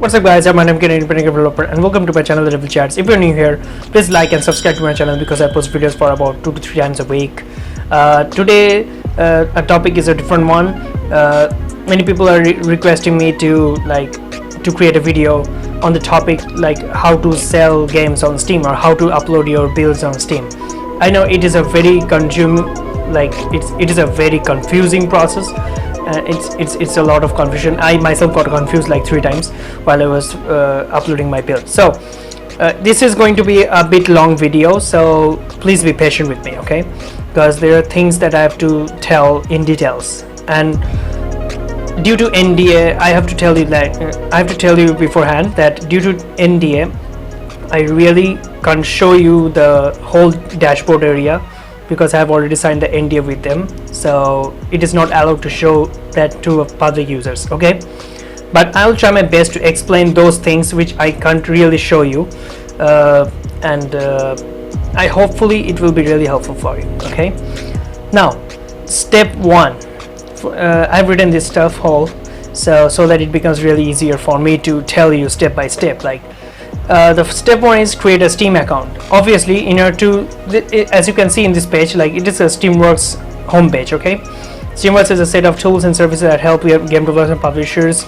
What's up guys, I'm an independent developer and welcome to my channel, The Devil Chats. If you're new here, please like and subscribe to my channel because I post videos for about 2 to 3 times a week. Today a topic is a different one. Many people are requesting me to create a video on the topic like how to sell games on Steam or how to upload your builds on Steam. I know it is a very it is a very confusing process. It's a lot of confusion. I myself got confused like 3 times while I was uploading my build. So this is going to be a bit long video, so please be patient with me, okay? Because there are things that I have to tell in details, and due to NDA, I have to tell you beforehand that due to NDA, I really can't show you the whole dashboard area because I have already signed the NDA with them, so it is not allowed to show that to public users, okay? But I'll try my best to explain those things which I can't really show you, and I hopefully it will be really helpful for you, okay? Now, step 1. I've written this stuff whole so that it becomes really easier for me to tell you step by step. The step 1 is create a Steam account. Obviously, in order to, as you can see in this page, it is a Steamworks homepage, okay? Steamworks is a set of tools and services that help game developers and publishers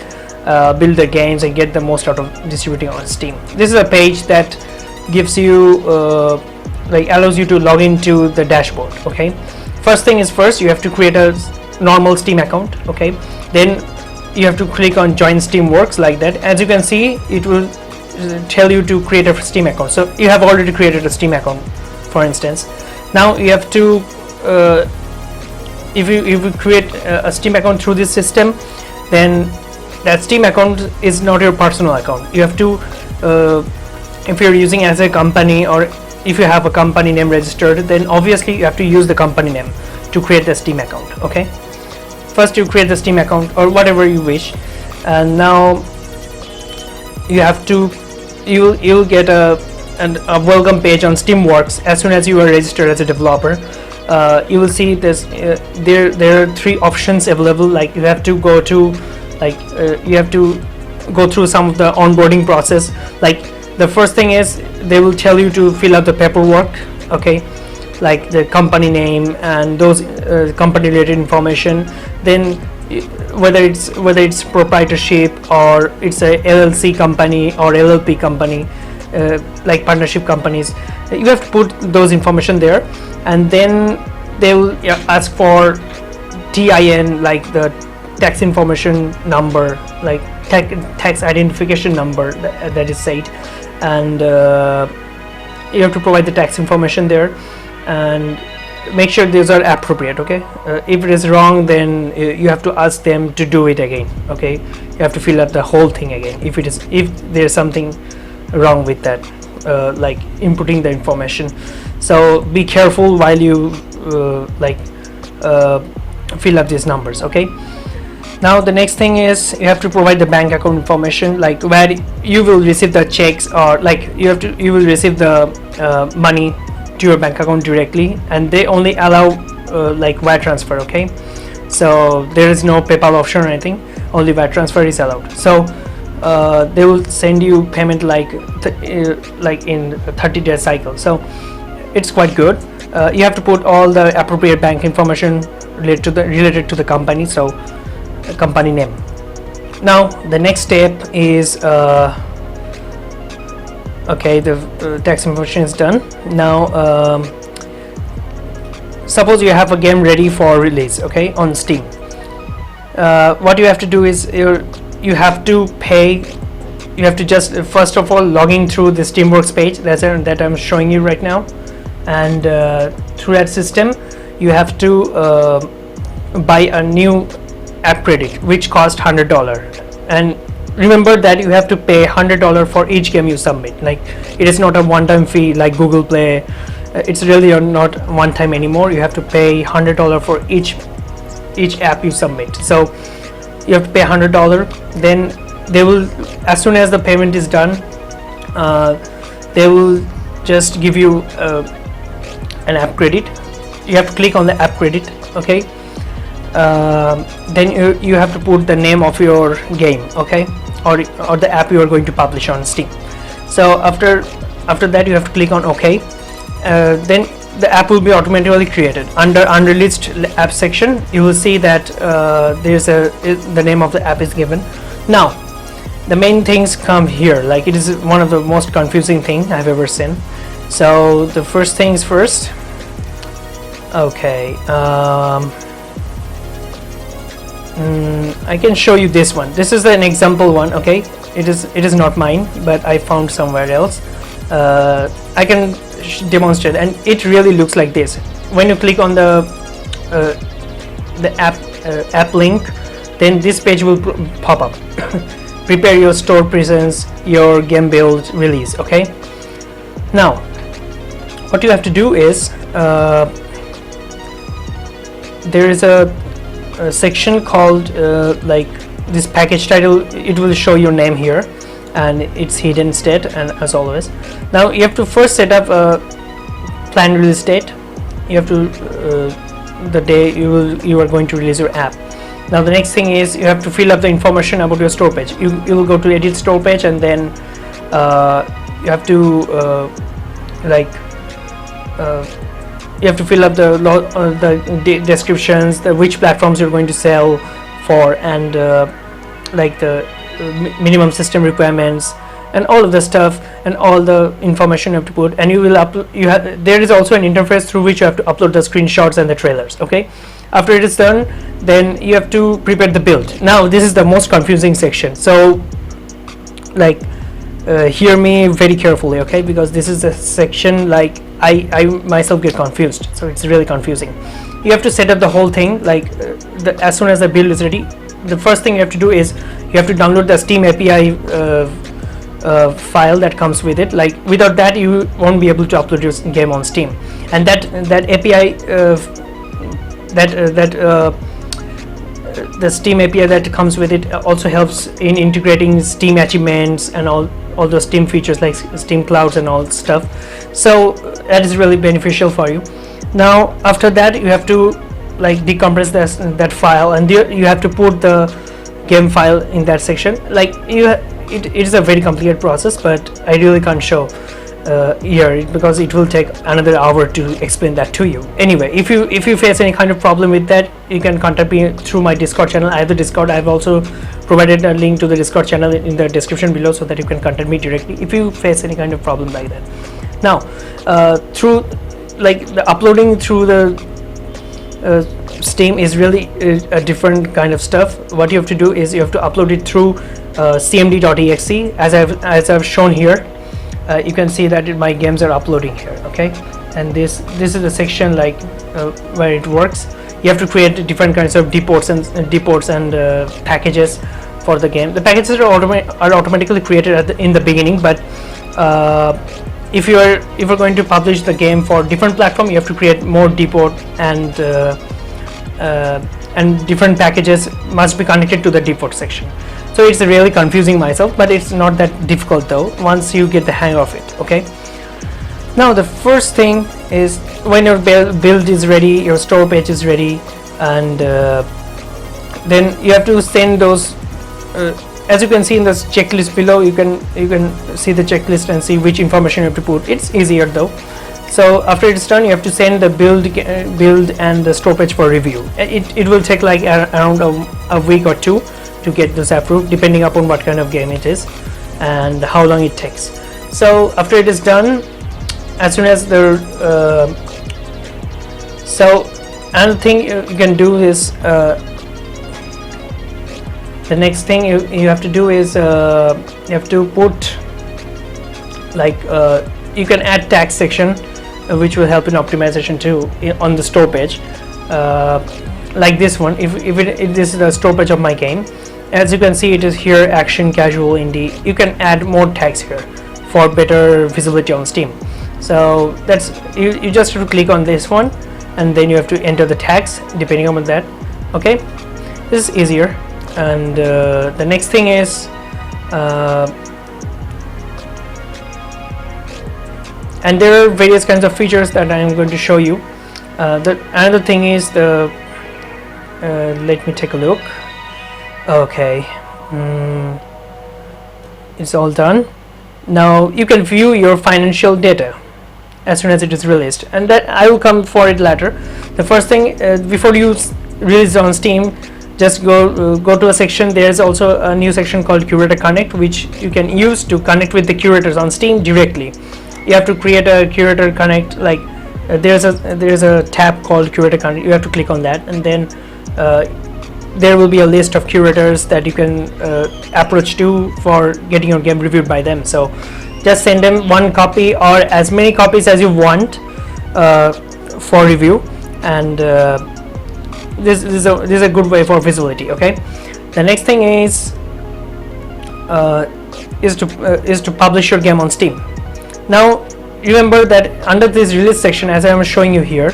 build their games and get the most out of distributing on Steam. This is a page that gives you allows you to log into the dashboard, okay? First thing is first you have to create a normal Steam account, okay? Then you have to click on join Steamworks like that. As you can see, it will tell you to create a Steam account. So you have already created a Steam account, for instance. Now you have to if you create a Steam account through this system, then that Steam account is not your personal account. You have to if you're using as a company, or if you have a company name registered, then obviously you have to use the company name to create the Steam account, okay? First you create the Steam account or whatever you wish, and now you have to you'll get a welcome page on Steamworks as soon as you are registered as a developer. You will see this there are 3 options available. You have to go to you have to go through some of the onboarding process. The first thing is they will tell you to fill out the paperwork, okay, like the company name and those company related information. Then whether it's proprietorship or it's a LLC company or LLP company, like partnership companies, you have to put those information there, and then they will ask for TIN, like the tax information number, like tax identification number that is said, and you have to provide the tax information there and make sure these are appropriate, okay? If it is wrong, then you have to ask them to do it again, okay? You have to fill out the whole thing again if there's something wrong with that, like inputting the information. So be careful while you fill up these numbers, okay? Now the next thing is you have to provide the bank account information, like where you will receive the checks, or you will receive the money to your bank account directly, and they only allow wire transfer, okay? So there is no PayPal option or anything, only wire transfer is allowed. So they will send you payment in 30-day cycle, so it's quite good. You have to put all the appropriate bank information related to the company, so company name. Now the next step is okay, the tax information is done. Now suppose you have a game ready for release, okay, on Steam. What you have to do is you have to just first of all log in through the Steamworks page that I'm showing you right now, and through that system you have to buy a new app credit which costs $100, and remember that you have to pay $100 for each game you submit. It is not a one-time fee like Google Play. It's really not one time anymore. You have to pay $100 for each app you submit. So you have to pay $100. Then they will, as soon as the payment is done, they will just give you an app credit. You have to click on the app credit, okay? then you have to put the name of your game, okay, or the app you are going to publish on Steam. So after that you have to click on OK. Then the app will be automatically created. Under unreleased app section you will see that the name of the app is given. Now the main things come here, like it is one of the most confusing thing I've ever seen. So the first things first, okay, I can show you this one. This is an example one, okay. It is not mine, but I found somewhere else. I can demonstrate, and it really looks like this. When you click on the app link, then this page will pop up. Prepare your store presence, your game build, release. Okay. Now, what you have to do is there is a section called like this package title. It will show your name here, and it's hidden state, and as always. Now you have to first set up a planned release date. You have to the day you are going to release your app. Now the next thing is you have to fill up the information about your store page. You will go to edit store page, and then you have to you have to fill up the descriptions, which platforms you're going to sell for, and like the minimum system requirements, and all of the stuff, and all the information you have to put. And you will upload. There is also an interface through which you have to upload the screenshots and the trailers. Okay. After it is done, then you have to prepare the build. Now this is the most confusing section. So like hear me very carefully, okay, because this is a section like I myself get confused. So it's really confusing. You have to set up the whole thing, like as soon as the build is ready. The first thing you have to do is you have to download the Steam API file that comes with it. Like without that you won't be able to upload your game on Steam. And that API the Steam API that comes with it also helps in integrating Steam achievements and all those Steam features like Steam Clouds and all stuff. So that is really beneficial for you. Now after that you have to like decompress that file, and you have to put the game file in that section. Like it is a very complicated process, but I really can't show here because it will take another hour to explain that to you. Anyway, if you face any kind of problem with that, you can contact me through my Discord channel. I have the Discord. I have also provided a link to the Discord channel in the description below, so that you can contact me directly if you face any kind of problem like that. Now through like the uploading through the Steam is really a different kind of stuff. What you have to do is you have to upload it through cmd.exe, as I've shown here. You can see that my games are uploading here, okay. And this is the section like where it works. You have to create different kinds of deports and packages for the game. The packages are automatically created in the beginning, but if you're going to publish the game for different platform, you have to create more depot, and different packages must be connected to the depot section. So it's really confusing myself, but it's not that difficult though once you get the hang of it. Okay. Now the first thing is when your build is ready, your store page is ready, and then you have to send those. As you can see in this checklist below, you can see the checklist and see which information you have to put. It's easier though. So after it's done, you have to send the build and the store page for review. It will take like around a week or two to get this approved, depending upon what kind of game it is and how long it takes. So after it is done, as soon as the so another thing you can do is the next thing you have to do is you have to put like you can add tags section, which will help in optimization too on the store page, like this one. If this is the store page of my game, as you can see it is here action, casual, indie. You can add more tags here for better visibility on Steam. So that's you just have to click on this one, and then you have to enter the tags depending on that. Okay, this is easier. And the next thing is and there are various kinds of features that I am going to show you. Another thing is let me take a look. Okay, it's all done. Now you can view your financial data as soon as it is released, and that I will come for it later. The first thing, before you release on Steam, just go to a section. There's also a new section called Curator Connect, which you can use to connect with the curators on Steam directly. You have to create a Curator Connect, like there's a tab called Curator Connect. You have to click on that, and then there will be a list of curators that you can approach to for getting your game reviewed by them. So just send them one copy or as many copies as you want for review, and this is a good way for visibility. Okay, the next thing is to publish your game on Steam. Now remember that under this release section, as I am showing you here,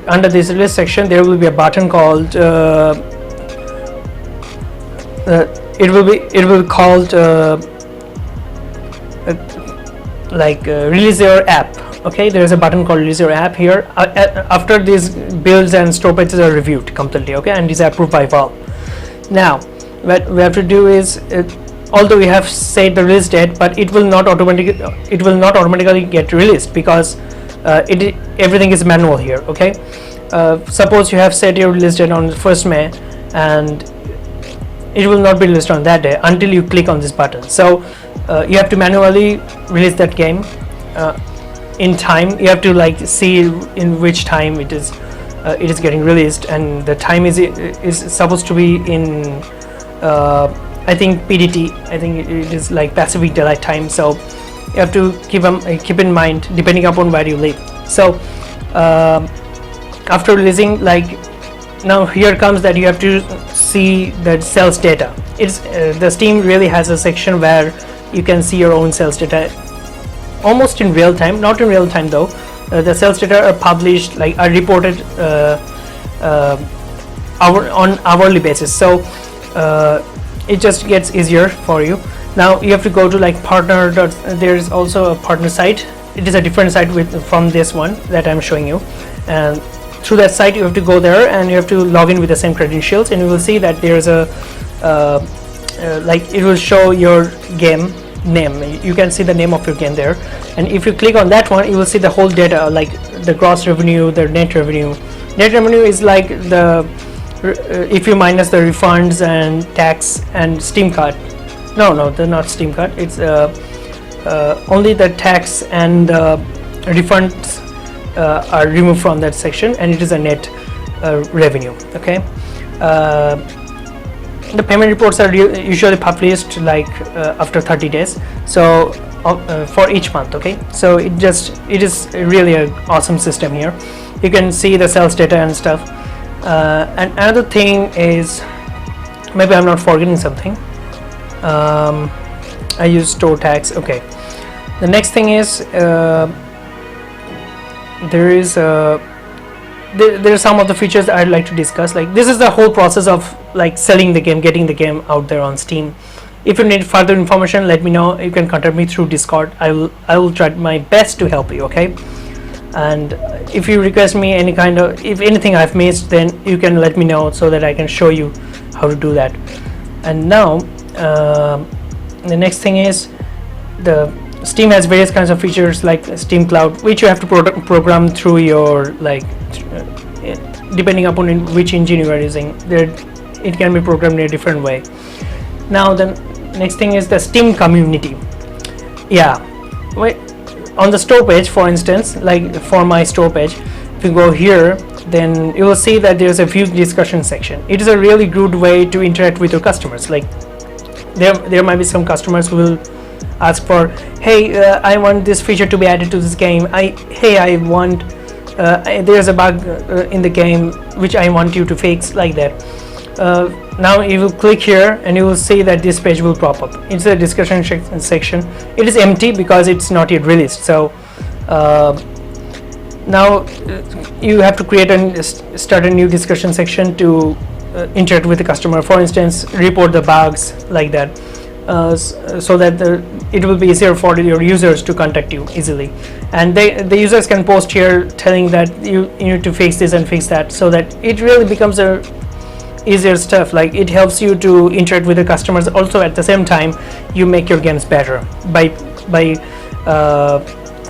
under this release section there will be a button called it will be called release your app. Okay, there is a button called release your app here after these builds and store pages are reviewed completely, okay, and is approved by Valve. Now what we have to do is, although we have set the release date, but it will not automatically get released because everything is manual here. Okay, suppose you have set your release date on 1st May and it will not be released on that day until you click on this button. So you have to manually release that game in time. You have to see in which time it is getting released, and the time is supposed to be in I think PDT. I think it is like Pacific Daylight Time. So you have to keep in mind depending upon where you live. So after releasing, now here comes that you have to see the sales data. It's the Steam really has a section where you can see your own sales data almost in real time. Not in real time though. The sales data are published, are reported on hourly basis. So it just gets easier for you. Now you have to go to partner. There is also a partner site. It is a different site from this one that I'm showing you, and through that site you have to go there and you have to log in with the same credentials, and you will see that there is a it will show your game name. You can see the name of your game there, and if you click on that one you will see the whole data, like the gross revenue, the net revenue. Net revenue is like the if you minus the refunds and tax and Steam card. No, they're not Steam card. It's only the tax and refunds are removed from that section, and it is a net revenue. Okay, the payment reports are usually published after 30 days, so for each month. Okay, so it is really an awesome system here. You can see the sales data and stuff. And another thing is, maybe I'm not forgetting something. I use store tags. Okay, the next thing is there are some of the features that I'd like to discuss. This is the whole process of selling the game, getting the game out there on Steam. If you need further information, let me know. You can contact me through Discord. I will try my best to help you. Okay, and if you request me if anything I've missed, then you can let me know so that I can show you how to do that. And now the next thing is, the Steam has various kinds of features like Steam Cloud, which you have to program through your depending upon which engine you are using. It can be programmed in a different way. Now the next thing is the Steam community. Yeah, on the store page, for instance, for my store page, if you go here, then you will see that there is a view discussion section. It is a really good way to interact with your customers. There might be some customers who will ask for, hey, I want this feature to be added to this game. I want there's a bug in the game which I want you to fix, like that. Now you will click here and you will see that this page will pop up. It's a discussion section. It is empty because it's not yet released. So now you have to create and start a new discussion section to interact with the customer. For instance, report the bugs, like that. so that it will be easier for your users to contact you easily, and the users can post here telling that you need to fix this and fix that, so that it really becomes a easier stuff. Like, it helps you to interact with the customers. Also, at the same time, you make your games better by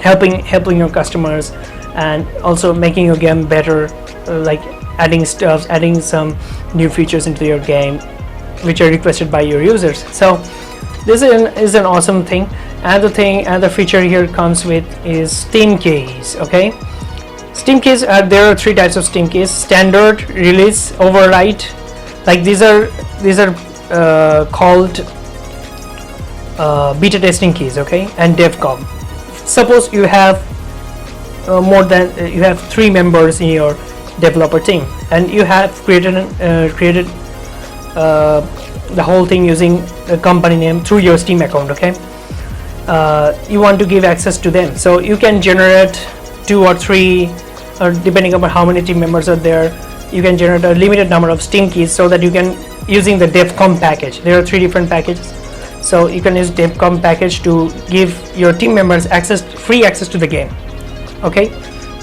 helping your customers, and also making your game better, like adding stuff, adding some new features into your game which are requested by your users. So this is an awesome thing. Another feature here comes with is Steam keys. Okay, Steam keys there are 3 types of Steam keys: standard, release, override. Like, these are called beta testing keys, okay, and devcom. Suppose you have you have 3 members in your developer team, and you have created the whole thing using the company name through your Steam account. Okay, you want to give access to them, so you can generate 2 or 3, or depending upon how many team members are there, you can generate a limited number of Steam keys, so that you can, using the devcom package. There are 3 different packages, so you can use devcom package to give your team members free access to the game. Okay.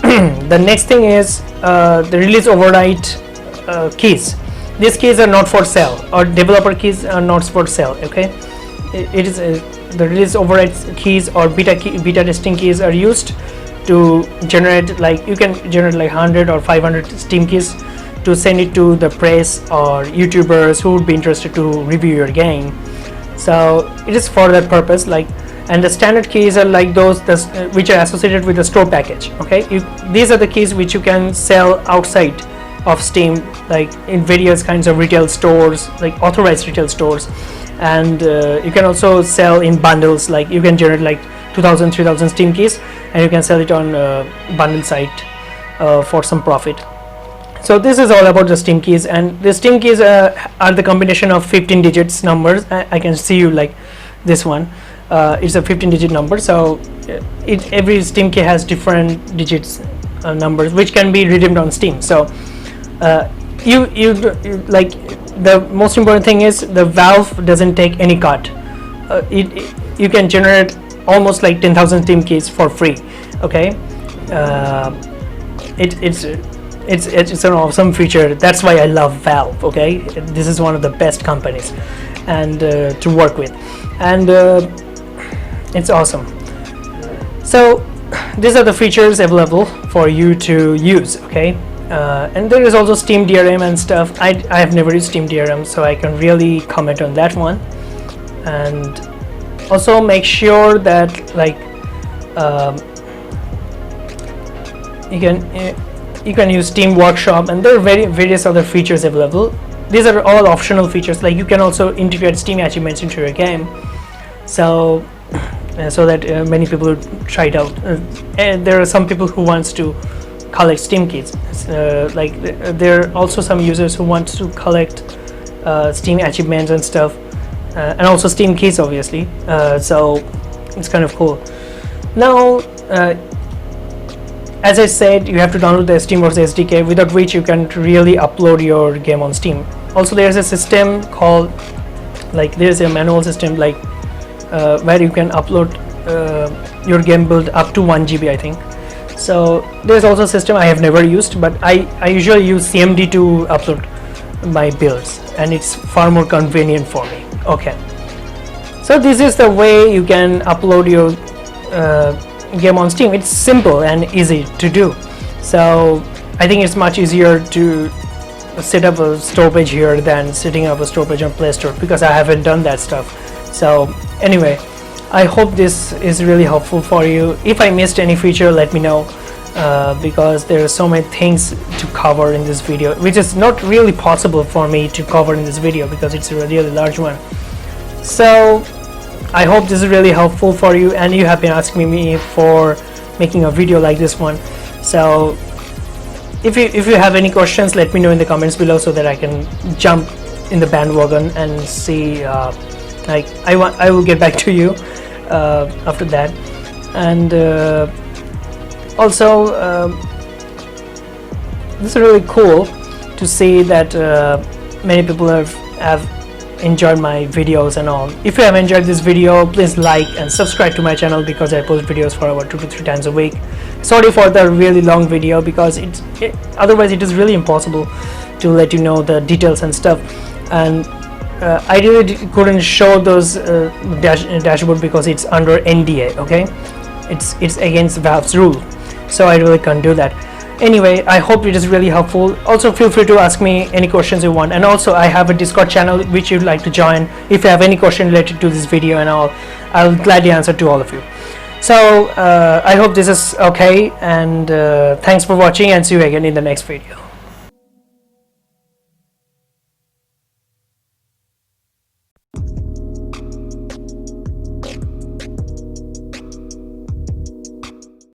The next thing is the release override keys. These keys are not for sale, or developer keys are not for sale. Okay, it is the release override keys or beta testing keys are used to generate, like, you can generate like 100 or 500 Steam keys to send it to the press or YouTubers who would be interested to review your game. So it is for that purpose. Like, and the standard keys are like those which are associated with the store package. Okay, these are the keys which you can sell outside of Steam, like in various kinds of retail stores, like authorized retail stores, and you can also sell in bundles. Like, you can generate like 2000, 3000 Steam keys, and you can sell it on bundle site for some profit. So this is all about the Steam keys, and the Steam keys are the combination of 15 digits numbers. I can see you like this one. It's a 15-digit number, so every Steam key has different digits numbers which can be redeemed on Steam. So you like, the most important thing is the Valve doesn't take any cut. You can generate almost like 10,000 Steam keys for free. Okay, it's an awesome feature. That's why I love Valve. Okay, this is one of the best companies and to work with, and it's awesome. So these are the features available for you to use. Okay, and there is also Steam DRM and stuff. I have never used Steam DRM, so I can really comment on that one. And also make sure that, like, you can use Steam Workshop, and there are various other features available. These are all optional features. Like, you can also integrate Steam achievements into your game, so that many people will try it out. And there are some people who wants to collect Steam keys. Like, there are also some users who want to collect Steam achievements and stuff, and also Steam keys, obviously. So it's kind of cool. Now, as I said, you have to download the Steamworks SDK, without which you can't really upload your game on Steam. Also, there's a system called, like, there's a manual system, like, where you can upload your game build up to 1 GB, I think. So there's also a system I have never used, but I usually use CMD to upload my builds, and it's far more convenient for me. Okay, so this is the way you can upload your game on Steam. It's simple and easy to do. So I think it's much easier to set up a store page here than setting up a store page on Play Store, because I haven't done that stuff. So anyway, I hope this is really helpful for you. If I missed any feature, let me know, because there are so many things to cover in this video, which is not really possible for me to cover in this video because it's a really large one. So I hope this is really helpful for you, and you have been asking me for making a video like this one. So if you have any questions, let me know in the comments below, so that I can jump in the bandwagon and see, like, I will get back to you after that. And also this is really cool to see that many people have enjoyed my videos and all. If you have enjoyed this video, please like and subscribe to my channel because I post videos for about 2 to 3 times a week. Sorry for the really long video because otherwise it is really impossible to let you know the details and stuff, and I really couldn't show those dashboard because it's under NDA. Okay, it's against Valve's rule, so I really can't do that. Anyway, I hope it is really helpful. Also, feel free to ask me any questions you want, and also I have a Discord channel which you'd like to join. If you have any question related to this video and all, I'll gladly answer to all of you. So I hope this is okay, and thanks for watching, and see you again in the next video.